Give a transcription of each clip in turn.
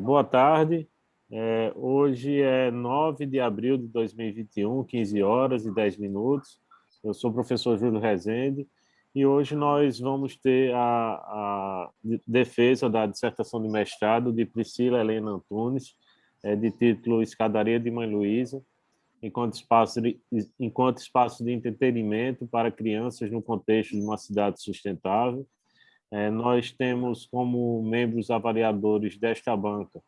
Boa tarde. Hoje é 9 de abril de 2021, 15 horas e 10 minutos. Eu sou o professor Júlio Rezende e hoje nós vamos ter a defesa da dissertação de mestrado de Priscila Helena Antunes, de título Escadaria de Mãe Luísa, enquanto espaço de entretenimento para crianças no contexto de uma cidade sustentável. Nós temos como membros avaliadores desta banca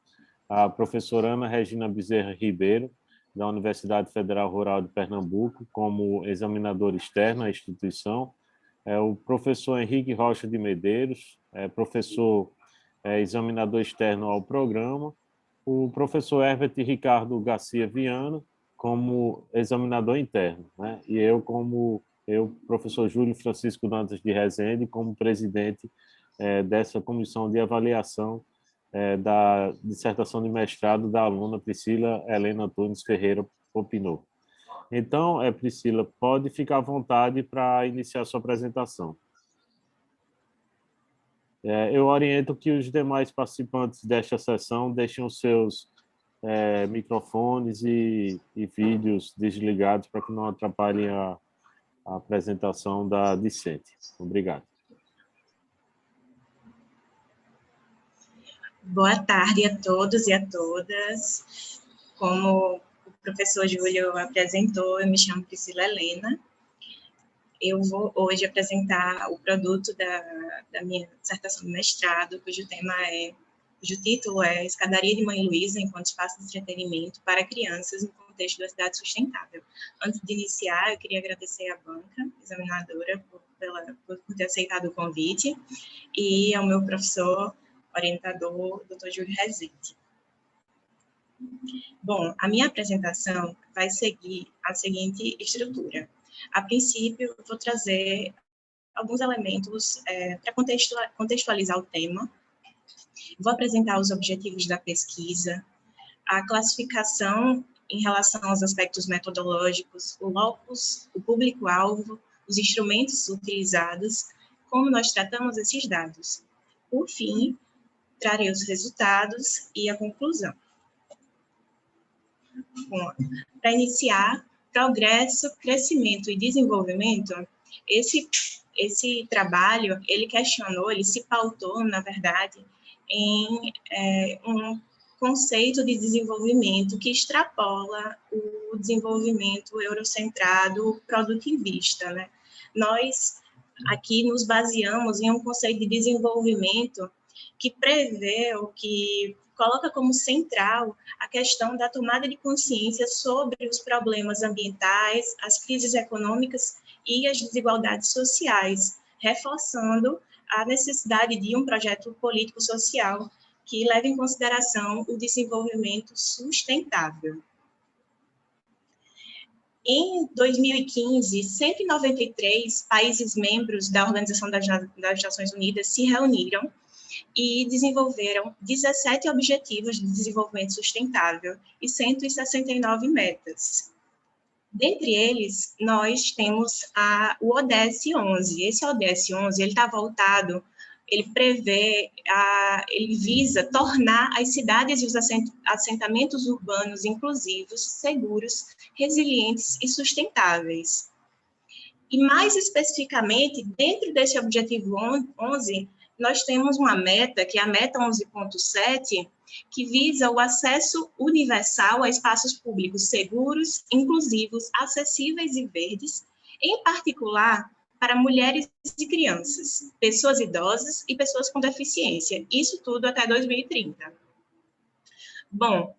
a professora Ana Regina Bezerra Ribeiro, da Universidade Federal Rural de Pernambuco, como examinador externo à instituição, o professor Henrique Rocha de Medeiros, professor examinador externo ao programa, o professor Herbert Ricardo Garcia Viana, como examinador interno, né? E eu, professor Júlio Francisco Dantas de Rezende, como presidente dessa comissão de avaliação da dissertação de mestrado da aluna Priscila Helena Antunes Ferreira Popinot. Então, Priscila, pode ficar à vontade para iniciar sua apresentação. Eu oriento que os demais participantes desta sessão deixem os seus microfones e vídeos desligados para que não atrapalhem a apresentação da discente. Obrigado. Boa tarde a todos e a todas. Como o professor Júlio apresentou, eu me chamo Priscila Helena. Eu vou hoje apresentar o produto da minha dissertação de mestrado, cujo título é Escadaria de Mãe Luísa enquanto espaço de entretenimento para crianças no contexto da cidade sustentável. Antes de iniciar, eu queria agradecer à banca examinadora por ter aceitado o convite e ao meu professor orientador, Dr. Júlio Rezende. Bom, a minha apresentação vai seguir a seguinte estrutura. A princípio, eu vou trazer alguns elementos para contextualizar o tema. Vou apresentar os objetivos da pesquisa, a classificação em relação aos aspectos metodológicos, o locus, o público-alvo, os instrumentos utilizados, como nós tratamos esses dados. Por fim, trarei os resultados e a conclusão. Bom, para iniciar, progresso, crescimento e desenvolvimento, esse trabalho, ele se pautou, na verdade, em um conceito de desenvolvimento que extrapola o desenvolvimento eurocentrado produtivista, né? Nós aqui nos baseamos em um conceito de desenvolvimento que prevê ou que coloca como central a questão da tomada de consciência sobre os problemas ambientais, as crises econômicas e as desigualdades sociais, reforçando a necessidade de um projeto político-social que leve em consideração o desenvolvimento sustentável. Em 2015, 193 países membros da Organização das Nações Unidas se reuniram e desenvolveram 17 Objetivos de Desenvolvimento Sustentável e 169 metas. Dentre eles, nós temos o ODS 11. Esse ODS 11, ele está voltado, ele visa tornar as cidades e os assentamentos urbanos inclusivos, seguros, resilientes e sustentáveis. E mais especificamente, dentro desse Objetivo 11, nós temos uma meta, que é a meta 11.7, que visa o acesso universal a espaços públicos seguros, inclusivos, acessíveis e verdes, em particular para mulheres e crianças, pessoas idosas e pessoas com deficiência, isso tudo até 2030. Bom,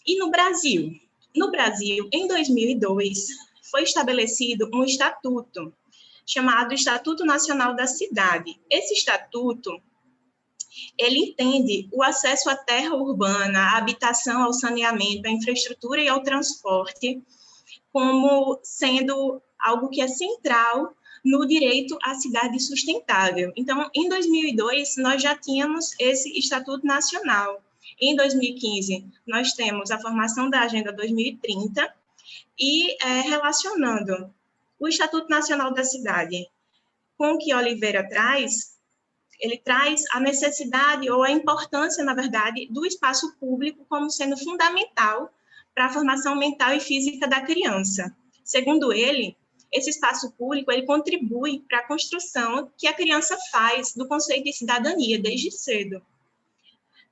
e no Brasil? No Brasil, em 2002, foi estabelecido um estatuto, chamado Estatuto Nacional da Cidade. Esse estatuto, ele entende o acesso à terra urbana, à habitação, ao saneamento, à infraestrutura e ao transporte como sendo algo que é central no direito à cidade sustentável. Então, em 2002, nós já tínhamos esse Estatuto Nacional. Em 2015, nós temos a formação da Agenda 2030 e relacionando o Estatuto Nacional da Cidade com o que Oliveira traz, ele traz a necessidade ou a importância, na verdade, do espaço público como sendo fundamental para a formação mental e física da criança. Segundo ele, esse espaço público ele contribui para a construção que a criança faz do conceito de cidadania desde cedo.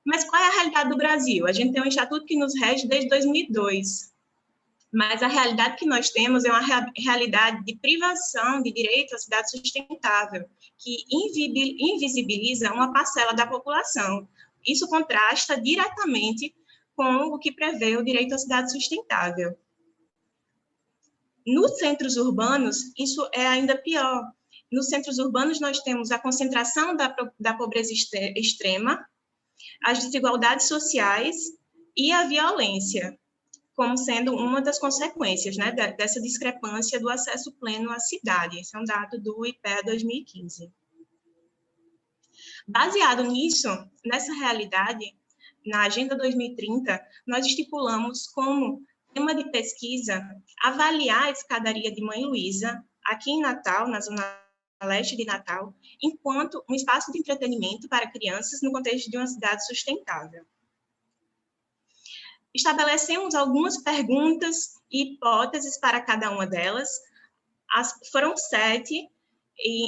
Mas qual é a realidade do Brasil? A gente tem um estatuto que nos rege desde 2002, mas a realidade que nós temos é uma realidade de privação de direito à cidade sustentável, que invisibiliza uma parcela da população. Isso contrasta diretamente com o que prevê o direito à cidade sustentável. Nos centros urbanos, isso é ainda pior. Nos centros urbanos, nós temos a concentração da pobreza extrema, as desigualdades sociais e a violência, como sendo uma das consequências, né, dessa discrepância do acesso pleno à cidade. Esse é um dado do IPEA 2015. Baseado nisso, nessa realidade, na Agenda 2030, nós estipulamos como tema de pesquisa avaliar a escadaria de Mãe Luísa, aqui em Natal, na zona leste de Natal, enquanto um espaço de entretenimento para crianças no contexto de uma cidade sustentável. Estabelecemos algumas perguntas e hipóteses para cada uma delas. Foram 7,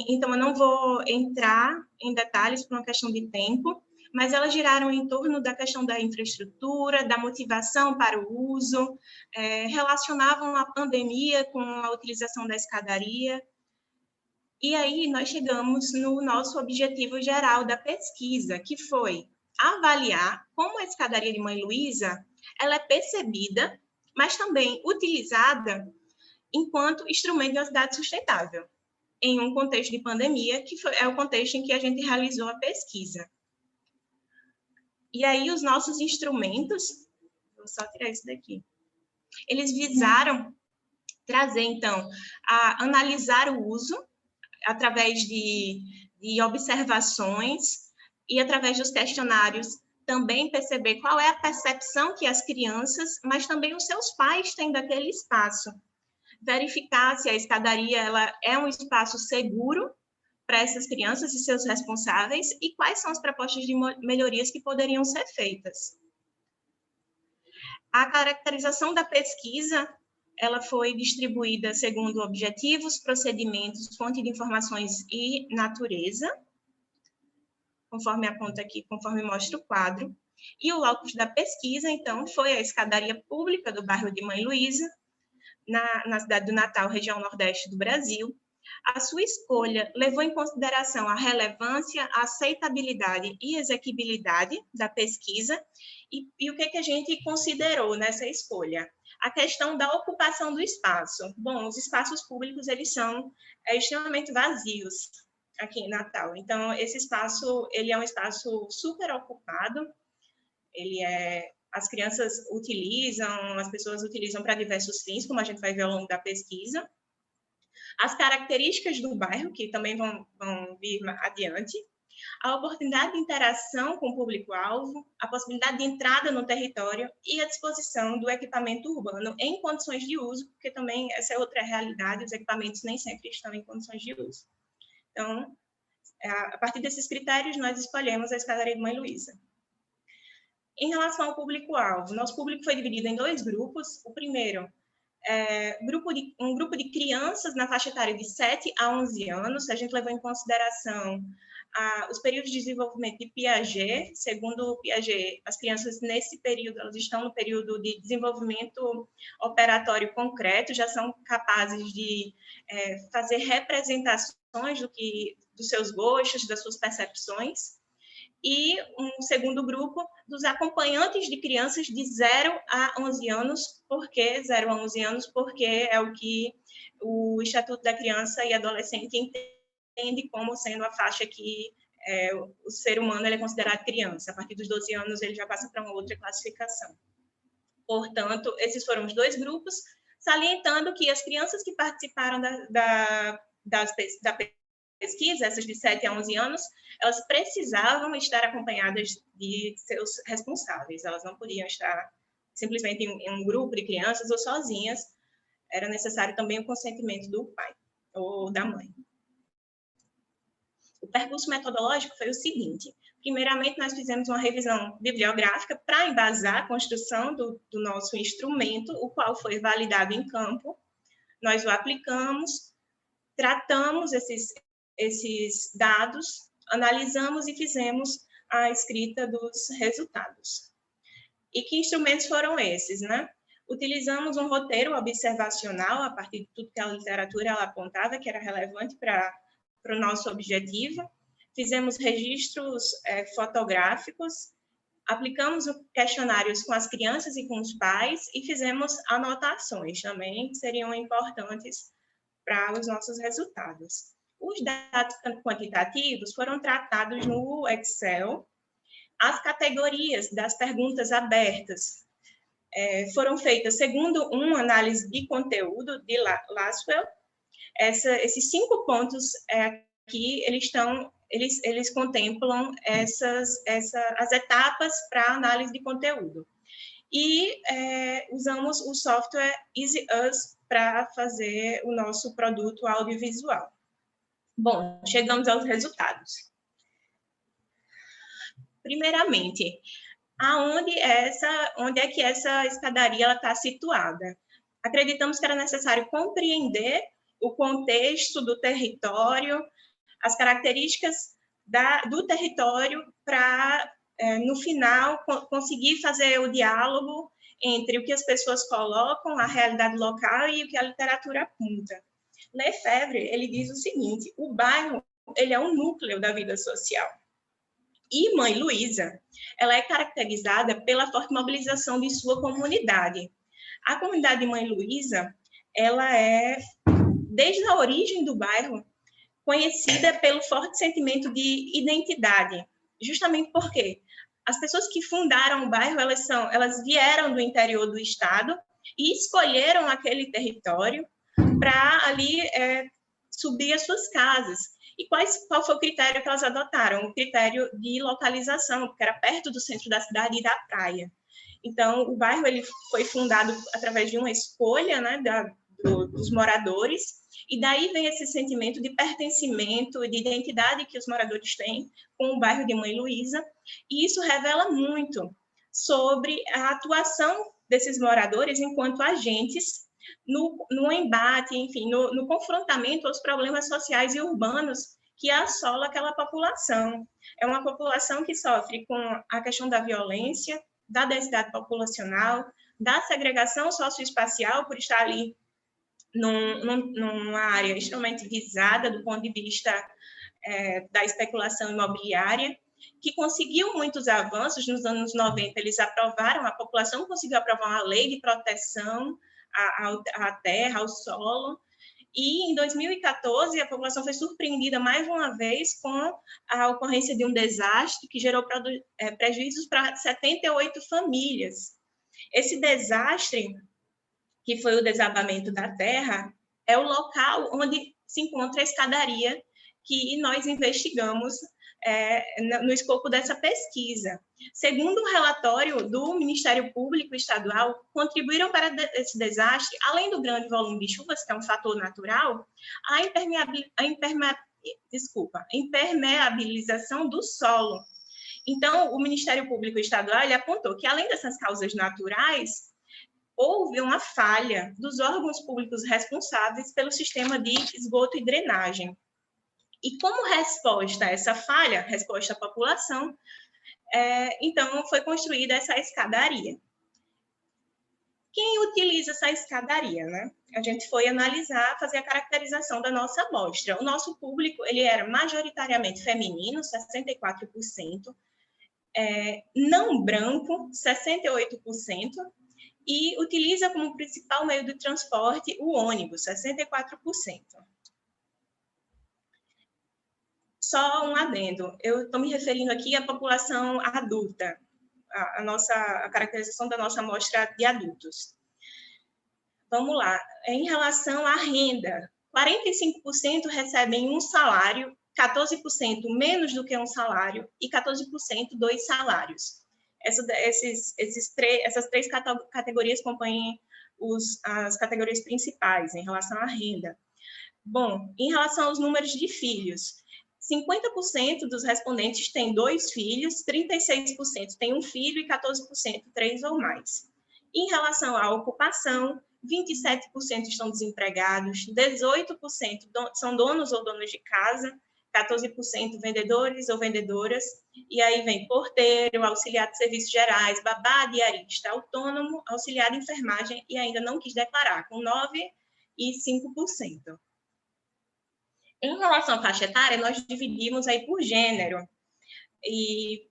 então eu não vou entrar em detalhes por uma questão de tempo, mas elas giraram em torno da questão da infraestrutura, da motivação para o uso, relacionavam a pandemia com a utilização da escadaria. E aí nós chegamos no nosso objetivo geral da pesquisa, que foi avaliar como a escadaria de Mãe Luísa ela é percebida, mas também utilizada enquanto instrumento de uma cidade sustentável, em um contexto de pandemia, que é o contexto em que a gente realizou a pesquisa. E aí os nossos instrumentos, vou só tirar isso daqui, eles visaram trazer, então, a analisar o uso através de observações e através dos questionários também perceber qual é a percepção que as crianças, mas também os seus pais têm daquele espaço. Verificar se a escadaria ela é um espaço seguro para essas crianças e seus responsáveis e quais são as propostas de melhorias que poderiam ser feitas. A caracterização da pesquisa ela foi distribuída segundo objetivos, procedimentos, fonte de informações e natureza, conforme aponta aqui, conforme mostra o quadro. E o locus da pesquisa, então, foi a escadaria pública do bairro de Mãe Luísa, na cidade do Natal, região nordeste do Brasil. A sua escolha levou em consideração a relevância, a aceitabilidade e exequibilidade da pesquisa. E o que a gente considerou nessa escolha? A questão da ocupação do espaço. Bom, os espaços públicos, eles são extremamente vazios aqui em Natal. Então, esse espaço, ele é um espaço super ocupado, as crianças utilizam, as pessoas utilizam para diversos fins, como a gente vai ver ao longo da pesquisa. As características do bairro, que também vão vir adiante, a oportunidade de interação com o público-alvo, a possibilidade de entrada no território e a disposição do equipamento urbano em condições de uso, porque também essa é outra realidade, os equipamentos nem sempre estão em condições de uso. Então, a partir desses critérios, nós escolhemos a escadaria de Mãe Luísa. Em relação ao público-alvo, nosso público foi dividido em 2 grupos. O primeiro, um grupo de crianças na faixa etária de 7 a 11 anos. A gente levou em consideração os períodos de desenvolvimento de Piaget. Segundo o Piaget, as crianças nesse período, elas estão no período de desenvolvimento operatório concreto, já são capazes de fazer representações dos seus gostos, das suas percepções. E um segundo grupo dos acompanhantes de crianças de 0 a 11 anos. Por que 0 a 11 anos? Porque é o que o Estatuto da Criança e Adolescente entende como sendo a faixa que o ser humano ele é considerado criança. A partir dos 12 anos, ele já passa para uma outra classificação. Portanto, esses foram os 2 grupos, salientando que as crianças que participaram da pesquisa, essas de 7 a 11 anos, elas precisavam estar acompanhadas de seus responsáveis. Elas não podiam estar simplesmente em um grupo de crianças ou sozinhas. Era necessário também o consentimento do pai ou da mãe. O percurso metodológico foi o seguinte: primeiramente, nós fizemos uma revisão bibliográfica para embasar a construção do nosso instrumento, o qual foi validado em campo. Nós o aplicamos, tratamos esses dados, analisamos e fizemos a escrita dos resultados. E que instrumentos foram esses, né? Utilizamos um roteiro observacional, a partir de tudo que a literatura ela apontava, que era relevante para o nosso objetivo. Fizemos registros fotográficos, aplicamos questionários com as crianças e com os pais e fizemos anotações também, que seriam importantes para os nossos resultados. Os dados quantitativos foram tratados no Excel. As categorias das perguntas abertas foram feitas segundo uma análise de conteúdo de Lasswell. Esses 5 pontos aqui, eles contemplam as etapas para análise de conteúdo. E usamos o software EasyUs para fazer o nosso produto audiovisual. Bom, chegamos aos resultados. Primeiramente, onde é que essa escadaria está situada? Acreditamos que era necessário compreender o contexto do território, as características do território para, no final, conseguir fazer o diálogo entre o que as pessoas colocam, a realidade local e o que a literatura aponta. Lefebvre, ele diz o seguinte: o bairro ele é um núcleo da vida social. E Mãe Luísa, ela é caracterizada pela forte mobilização de sua comunidade. A comunidade de Mãe Luísa, ela é, desde a origem do bairro, conhecida pelo forte sentimento de identidade, justamente porque as pessoas que fundaram o bairro, elas vieram do interior do estado e escolheram aquele território para ali subir as suas casas. E qual foi o critério que elas adotaram? O critério de localização, porque era perto do centro da cidade e da praia. Então, o bairro ele foi fundado através de uma escolha, né, dos moradores, e daí vem esse sentimento de pertencimento e de identidade que os moradores têm com o bairro de Mãe Luísa, e isso revela muito sobre a atuação desses moradores enquanto agentes no embate, enfim, no confrontamento aos problemas sociais e urbanos que assola aquela população. É uma população que sofre com a questão da violência, da densidade populacional, da segregação socioespacial, por estar ali numa área extremamente visada do ponto de vista da especulação imobiliária, que conseguiu muitos avanços. Nos anos 90, a população conseguiu aprovar uma lei de proteção à terra, ao solo, e em 2014 a população foi surpreendida mais uma vez com a ocorrência de um desastre que gerou prejuízos para 78 famílias. Esse desastre, que foi o desabamento da terra, é o local onde se encontra a escadaria que nós investigamos no escopo dessa pesquisa. Segundo um relatório do Ministério Público Estadual, contribuíram para esse desastre, além do grande volume de chuvas, que é um fator natural, a impermeabilização do solo. Então, o Ministério Público Estadual ele apontou que, além dessas causas naturais, houve uma falha dos órgãos públicos responsáveis pelo sistema de esgoto e drenagem. E como resposta a essa falha, resposta à população, então foi construída essa escadaria. Quem utiliza essa escadaria, né? A gente foi analisar, fazer a caracterização da nossa amostra. O nosso público ele era majoritariamente feminino, 64%, não branco, 68%, e utiliza como principal meio de transporte o ônibus, 64%. Só um adendo, eu estou me referindo aqui à população adulta, a caracterização da nossa amostra de adultos. Vamos lá, em relação à renda, 45% recebem um salário, 14% menos do que um salário e 14% 2 salários. Essas três categorias compõem as categorias principais em relação à renda. Bom, em relação aos números de filhos, 50% dos respondentes têm 2 filhos, 36% têm um filho e 14% 3 ou mais. Em relação à ocupação, 27% estão desempregados, 18% são donos ou donas de casa, 14% vendedores ou vendedoras, e aí vem porteiro, auxiliar de serviços gerais, babá, diarista, autônomo, auxiliar de enfermagem e ainda não quis declarar, com 9% e 5%. Em relação à faixa etária, nós dividimos aí por gênero. E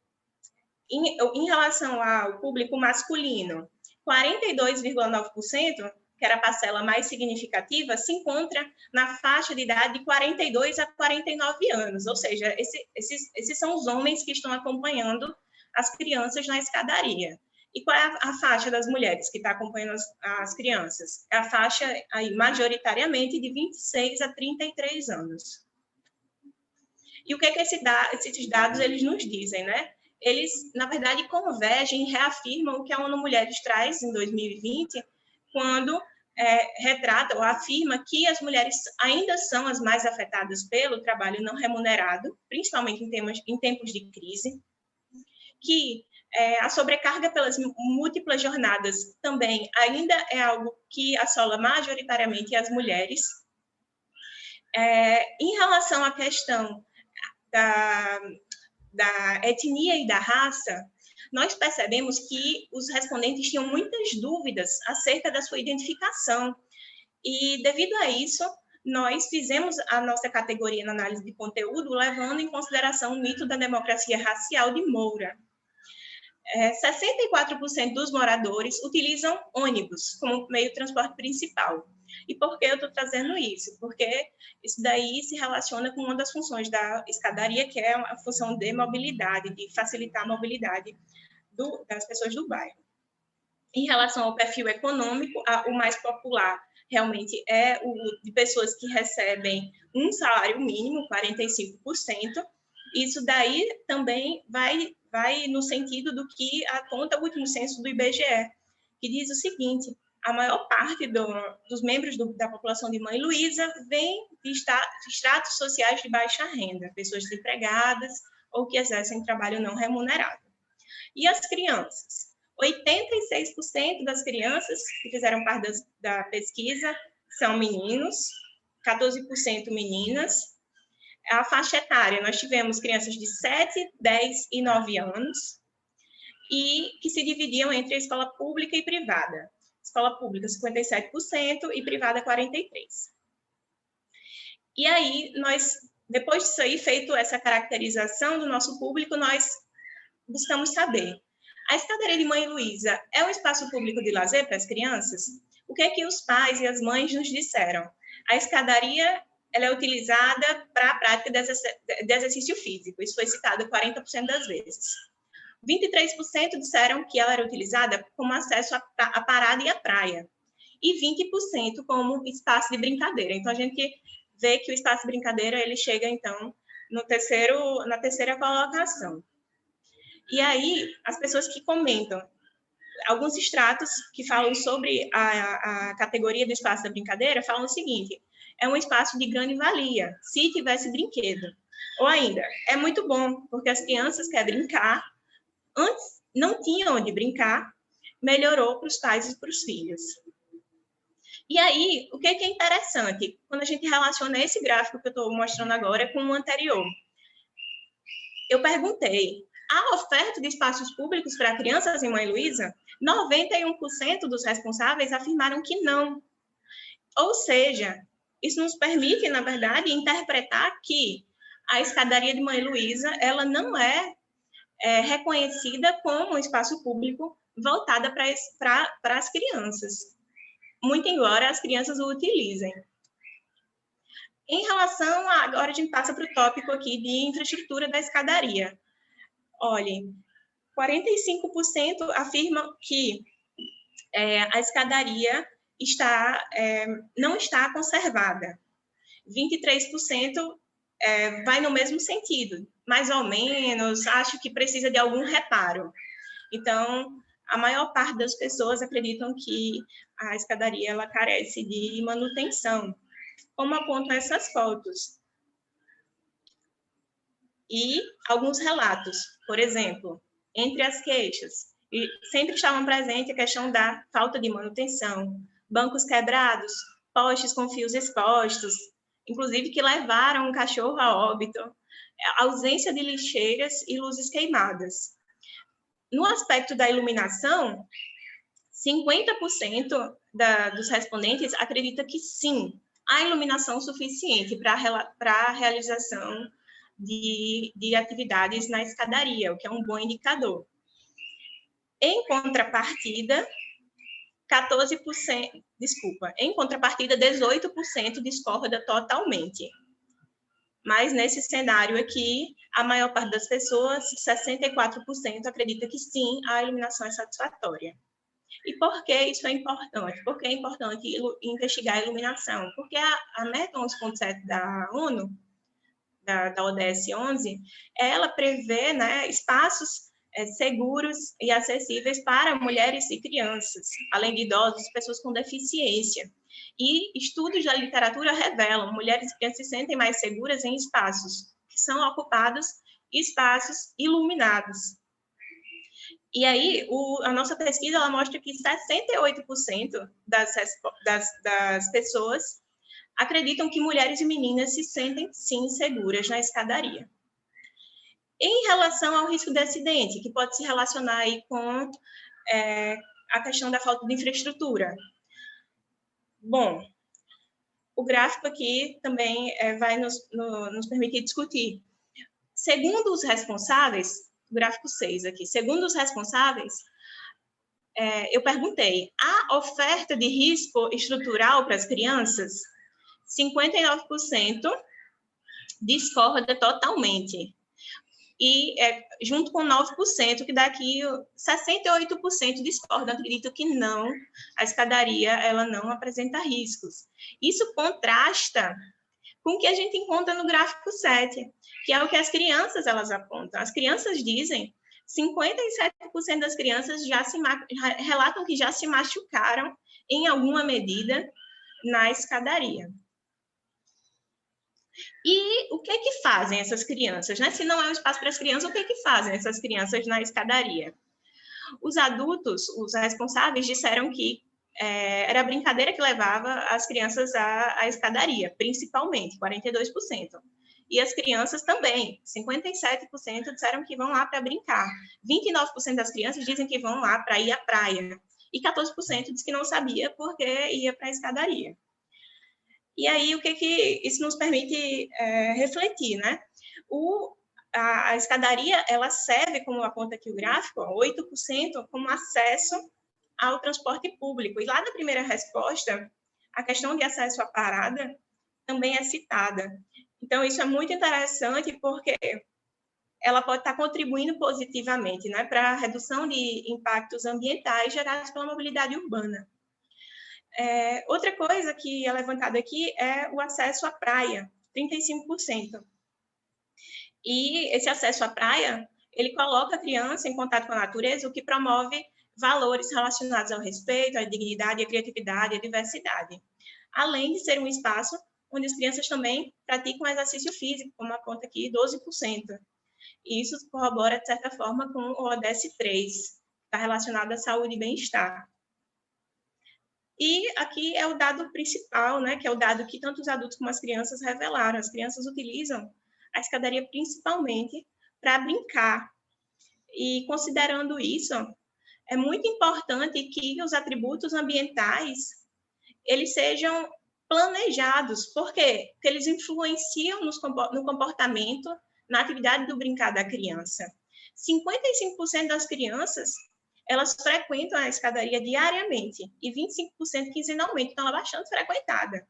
em relação ao público masculino, 42,9%, que era a parcela mais significativa, se encontra na faixa de idade de 42 a 49 anos, ou seja, esses são os homens que estão acompanhando as crianças na escadaria. E qual é a faixa das mulheres que está acompanhando as crianças? É a faixa, aí, majoritariamente, de 26 a 33 anos. E o que é que esses dados eles nos dizem, né? Eles, na verdade, convergem e reafirmam o que a ONU Mulheres traz em 2020, quando retrata ou afirma que as mulheres ainda são as mais afetadas pelo trabalho não remunerado, principalmente em tempos de crise, que a sobrecarga pelas múltiplas jornadas também ainda é algo que assola majoritariamente as mulheres. Em relação à questão da etnia e da raça, nós percebemos que os respondentes tinham muitas dúvidas acerca da sua identificação. E, devido a isso, nós fizemos a nossa categoria na análise de conteúdo, levando em consideração o mito da democracia racial de Moura. 64% dos moradores utilizam ônibus como meio de transporte principal. E por que eu estou trazendo isso? Porque isso daí se relaciona com uma das funções da escadaria, que é a função de mobilidade, de facilitar a mobilidade das pessoas do bairro. Em relação ao perfil econômico, o mais popular realmente é o de pessoas que recebem um salário mínimo, 45%. Isso daí também vai no sentido do que aponta o último censo do IBGE, que diz o seguinte: a maior parte dos membros da população de Mãe Luísa vem de estratos sociais de baixa renda, pessoas desempregadas ou que exercem trabalho não remunerado. E as crianças? 86% das crianças que fizeram parte da pesquisa são meninos, 14% meninas. A faixa etária, nós tivemos crianças de 7, 10 e 9 anos, e que se dividiam entre a escola pública e privada. Escola pública, 57%, e privada, 43%. E aí, depois disso aí, feito essa caracterização do nosso público, nós buscamos saber: a escadaria de Mãe Luísa é um espaço público de lazer para as crianças? O que é que os pais e as mães nos disseram? A escadaria ela é utilizada para a prática de exercício físico. Isso foi citado 40% das vezes. 23% disseram que ela era utilizada como acesso à parada e à praia. E 20% como espaço de brincadeira. Então, a gente vê que o espaço de brincadeira ele chega, então, na terceira colocação. E aí, as pessoas que comentam, alguns extratos que falam sobre a categoria do espaço da brincadeira, falam o seguinte: é um espaço de grande valia, se tivesse brinquedo. Ou ainda, é muito bom, porque as crianças querem brincar, antes não tinham onde brincar, melhorou para os pais e para os filhos. E aí, o que é interessante? Quando a gente relaciona esse gráfico que eu estou mostrando agora com o anterior. Eu perguntei: a oferta de espaços públicos para crianças em Mãe Luísa? 91% dos responsáveis afirmaram que não. Ou seja, isso nos permite, na verdade, interpretar que a escadaria de Mãe Luísa ela não é reconhecida como um espaço público voltada para as crianças, muito embora as crianças o utilizem. Em relação agora a gente passa para o tópico aqui de infraestrutura da escadaria. Olhem, 45% afirmam que a escadaria não está conservada. 23% vai no mesmo sentido, mais ou menos, acho que precisa de algum reparo. Então, a maior parte das pessoas acreditam que a escadaria ela carece de manutenção, como apontam essas fotos. E alguns relatos, por exemplo, entre as queixas, e sempre estavam presentes a questão da falta de manutenção, bancos quebrados, postes com fios expostos, inclusive que levaram um cachorro a óbito, ausência de lixeiras e luzes queimadas. No aspecto da iluminação, 50% dos respondentes acredita que sim, há iluminação suficiente para a realização de atividades na escadaria, o que é um bom indicador. Em contrapartida, 18% discorda totalmente. Mas nesse cenário aqui, a maior parte das pessoas, 64%, acredita que sim, a iluminação é satisfatória. E por que isso é importante? Por que é importante investigar a iluminação? Porque a meta 11.7 da ONU, da ODS 11, ela prevê, né, espaços seguros e acessíveis para mulheres e crianças, além de idosos, pessoas com deficiência. E estudos da literatura revelam que mulheres e crianças se sentem mais seguras em espaços que são ocupados, espaços iluminados. E aí, a nossa pesquisa ela mostra que 68% das pessoas acreditam que mulheres e meninas se sentem, sim, seguras na escadaria. Em relação ao risco de acidente, que pode se relacionar aí com a questão da falta de infraestrutura. Bom, o gráfico aqui também vai nos permitir discutir. Segundo os responsáveis, gráfico 6 aqui, segundo os responsáveis, eu perguntei, há oferta de risco estrutural para as crianças? 59% discorda totalmente. E junto com 9%, que daqui 68% discordam, acreditam que não, a escadaria ela não apresenta riscos. Isso contrasta com o que a gente encontra no gráfico 7, que é o que as crianças elas apontam. As crianças dizem, 57% das crianças relatam que já se machucaram em alguma medida na escadaria. E o que é que fazem essas crianças, né? Se não é um espaço para as crianças, o que é que fazem essas crianças na escadaria? Os adultos, os responsáveis, disseram que era a brincadeira que levava as crianças à escadaria, principalmente, 42%. E as crianças também, 57% disseram que vão lá para brincar. 29% das crianças dizem que vão lá para ir à praia. E 14% diz que não sabia porque ia para a escadaria. E aí, o que isso nos permite refletir, né? A escadaria, ela serve, como aponta aqui o gráfico, 8% como acesso ao transporte público. E lá na primeira resposta, a questão de acesso à parada também é citada. Então, isso é muito interessante porque ela pode estar contribuindo positivamente, né, para a redução de impactos ambientais gerados pela mobilidade urbana. Outra coisa que é levantada aqui é o acesso à praia, 35%. E esse acesso à praia, ele coloca a criança em contato com a natureza, o que promove valores relacionados ao respeito, à dignidade, à criatividade, à diversidade. Além de ser um espaço onde as crianças também praticam exercício físico, como aponta aqui, 12%. E isso corrobora, de certa forma, com o ODS 3, que está relacionado à saúde e bem-estar. E aqui é o dado principal, né, que é o dado que tanto os adultos como as crianças revelaram. As crianças utilizam a escadaria principalmente para brincar. E considerando isso, é muito importante que os atributos ambientais eles sejam planejados. Por quê? Porque eles influenciam no comportamento, na atividade do brincar da criança. 55% das crianças elas frequentam a escadaria diariamente e 25% quinzenalmente, então ela é bastante frequentada.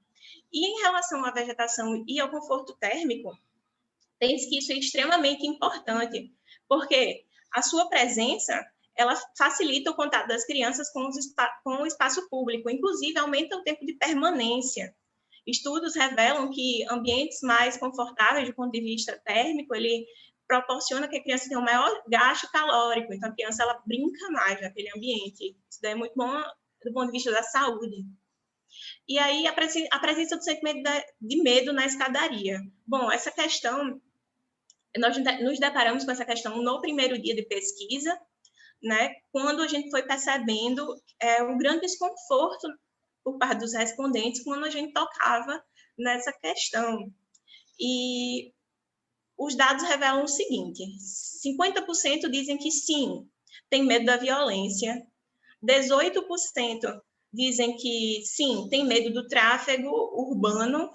E em relação à vegetação e ao conforto térmico, tem-se que isso é extremamente importante, porque a sua presença ela facilita o contato das crianças com o espaço público, inclusive aumenta o tempo de permanência. Estudos revelam que ambientes mais confortáveis do ponto de vista térmico, ele proporciona que a criança tenha um maior gasto calórico, então a criança ela brinca mais naquele ambiente. Isso daí é muito bom do ponto de vista da saúde. E aí a presença do sentimento de medo na escadaria. Bom, essa questão nós nos deparamos com essa questão no primeiro dia de pesquisa, né, quando a gente foi percebendo um grande desconforto por parte dos respondentes quando a gente tocava nessa questão. E os dados revelam o seguinte: 50% dizem que sim, tem medo da violência, 18% dizem que sim, tem medo do tráfego urbano,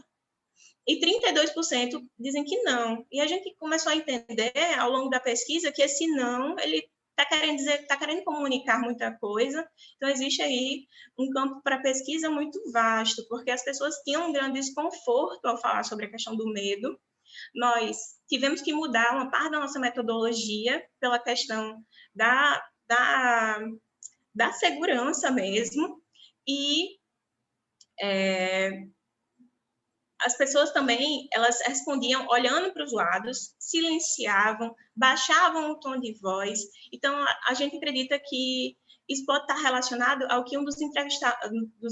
e 32% dizem que não. E a gente começou a entender, ao longo da pesquisa, que esse não, ele está querendo dizer, está querendo comunicar muita coisa. Então, existe aí um campo para pesquisa muito vasto, porque as pessoas tinham um grande desconforto ao falar sobre a questão do medo. Nós tivemos que mudar uma parte da nossa metodologia pela questão da segurança mesmo, e as pessoas também, elas respondiam olhando para os lados, silenciavam, baixavam o tom de voz. Então, a gente acredita que isso pode estar relacionado ao que um dos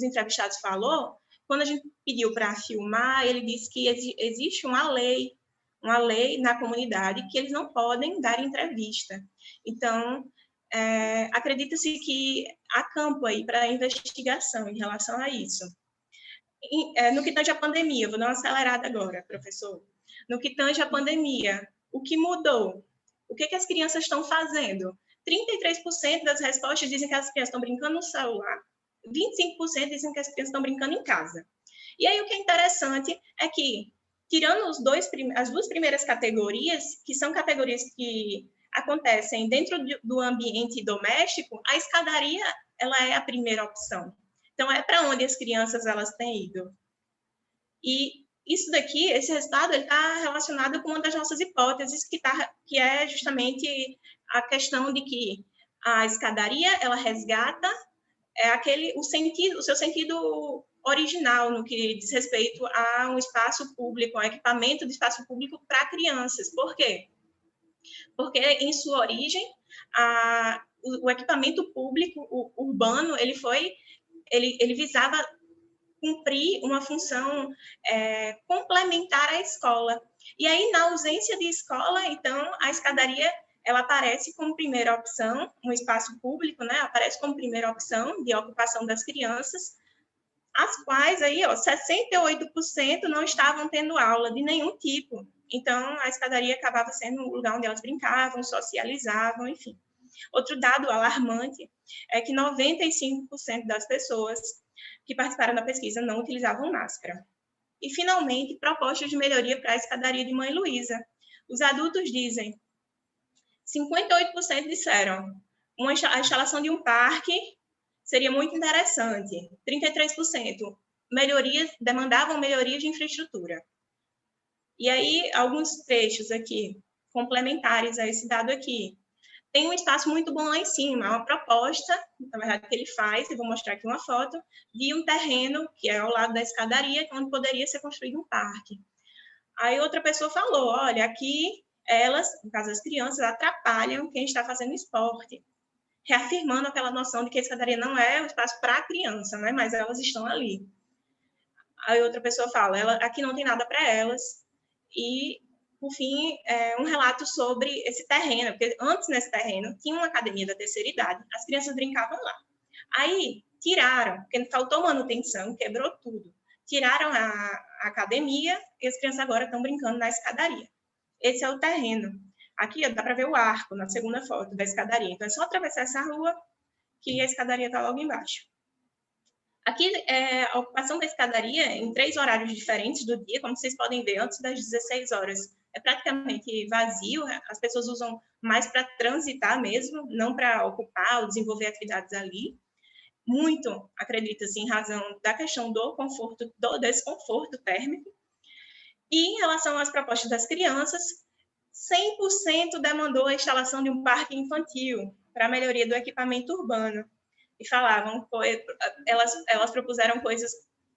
entrevistados falou. Quando a gente pediu para filmar, ele disse que existe uma lei na comunidade que eles não podem dar entrevista. Então, acredita-se que há campo aí para investigação em relação a isso. No que tange a pandemia, vou dar uma acelerada agora, professor. No que tange a pandemia, o que mudou? O que as crianças estão fazendo? 33% das respostas dizem que as crianças estão brincando no celular, 25% dizem que as crianças estão brincando em casa. E aí o que é interessante é que, tirando as duas primeiras categorias, que são categorias que acontecem dentro do ambiente doméstico, a escadaria ela é a primeira opção. Então, é para onde as crianças elas têm ido. E isso daqui, esse resultado, está relacionado com uma das nossas hipóteses, que é justamente a questão de que a escadaria, ela resgata o seu sentido original no que diz respeito a um espaço público, um equipamento de espaço público para crianças. Por quê? Porque, em sua origem, o equipamento público urbano, ele visava cumprir uma função complementar à escola. E aí, na ausência de escola, então, a escadaria ela aparece como primeira opção, um espaço público, né? Aparece como primeira opção de ocupação das crianças, as quais aí, 68% não estavam tendo aula de nenhum tipo. Então, a escadaria acabava sendo o lugar onde elas brincavam, socializavam, enfim. Outro dado alarmante é que 95% das pessoas que participaram da pesquisa não utilizavam máscara. E, finalmente, propostas de melhoria para a escadaria de Mãe Luísa. Os adultos dizem, 58% disseram, a instalação de um parque seria muito interessante. 33% demandavam melhorias de infraestrutura. E aí, alguns trechos aqui, complementares a esse dado aqui. Tem um espaço muito bom lá em cima, uma proposta, na verdade, que ele faz, eu vou mostrar aqui uma foto, de um terreno que é ao lado da escadaria, onde poderia ser construído um parque. Aí outra pessoa falou, olha, aqui elas, no caso as crianças, atrapalham quem está fazendo esporte, reafirmando aquela noção de que a escadaria não é um espaço para a criança, né? Mas elas estão ali. Aí outra pessoa fala, aqui não tem nada para elas, e por fim, um relato sobre esse terreno, porque antes nesse terreno tinha uma academia da terceira idade, as crianças brincavam lá. Aí tiraram, porque faltou manutenção, quebrou tudo. Tiraram a academia e as crianças agora estão brincando na escadaria. Esse é o terreno. Aqui dá para ver o arco na segunda foto da escadaria. Então é só atravessar essa rua que a escadaria está logo embaixo. Aqui é a ocupação da escadaria em 3 horários diferentes do dia, como vocês podem ver, antes das 16 horas é praticamente vazio, as pessoas usam mais para transitar mesmo, não para ocupar ou desenvolver atividades ali. Muito, acredita-se, em razão da questão do desconforto térmico. E em relação às propostas das crianças, 100% demandou a instalação de um parque infantil para a melhoria do equipamento urbano. E falavam, elas propuseram coisas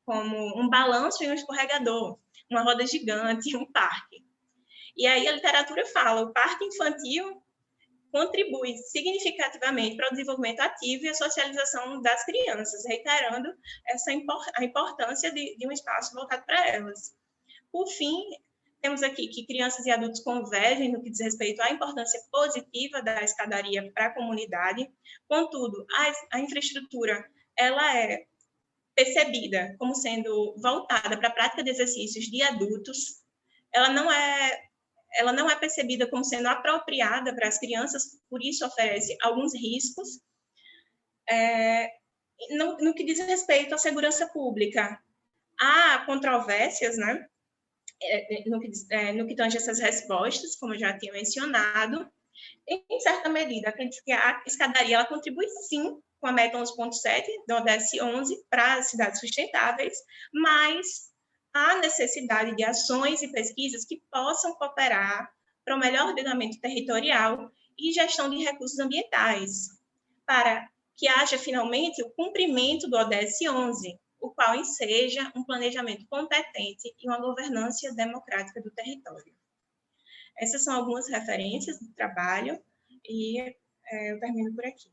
como um balanço e um escorregador, uma roda gigante, um parque. E aí a literatura fala, o parque infantil contribui significativamente para o desenvolvimento ativo e a socialização das crianças, reiterando a importância de um espaço voltado para elas. Por fim, temos aqui que crianças e adultos convergem no que diz respeito à importância positiva da escadaria para a comunidade, contudo, a infraestrutura ela é percebida como sendo voltada para a prática de exercícios de adultos, ela não é percebida como sendo apropriada para as crianças, por isso oferece alguns riscos. No que diz respeito à segurança pública, há controvérsias, né? No que tange essas respostas, como eu já tinha mencionado. Em certa medida, acredito que a escadaria ela contribui, sim, com a meta 11.7 do ODS 11 para as cidades sustentáveis, mas há necessidade de ações e pesquisas que possam cooperar para o melhor ordenamento territorial e gestão de recursos ambientais, para que haja, finalmente, o cumprimento do ODS 11, o qual enseja um planejamento competente e uma governança democrática do território. Essas são algumas referências do trabalho e eu termino por aqui.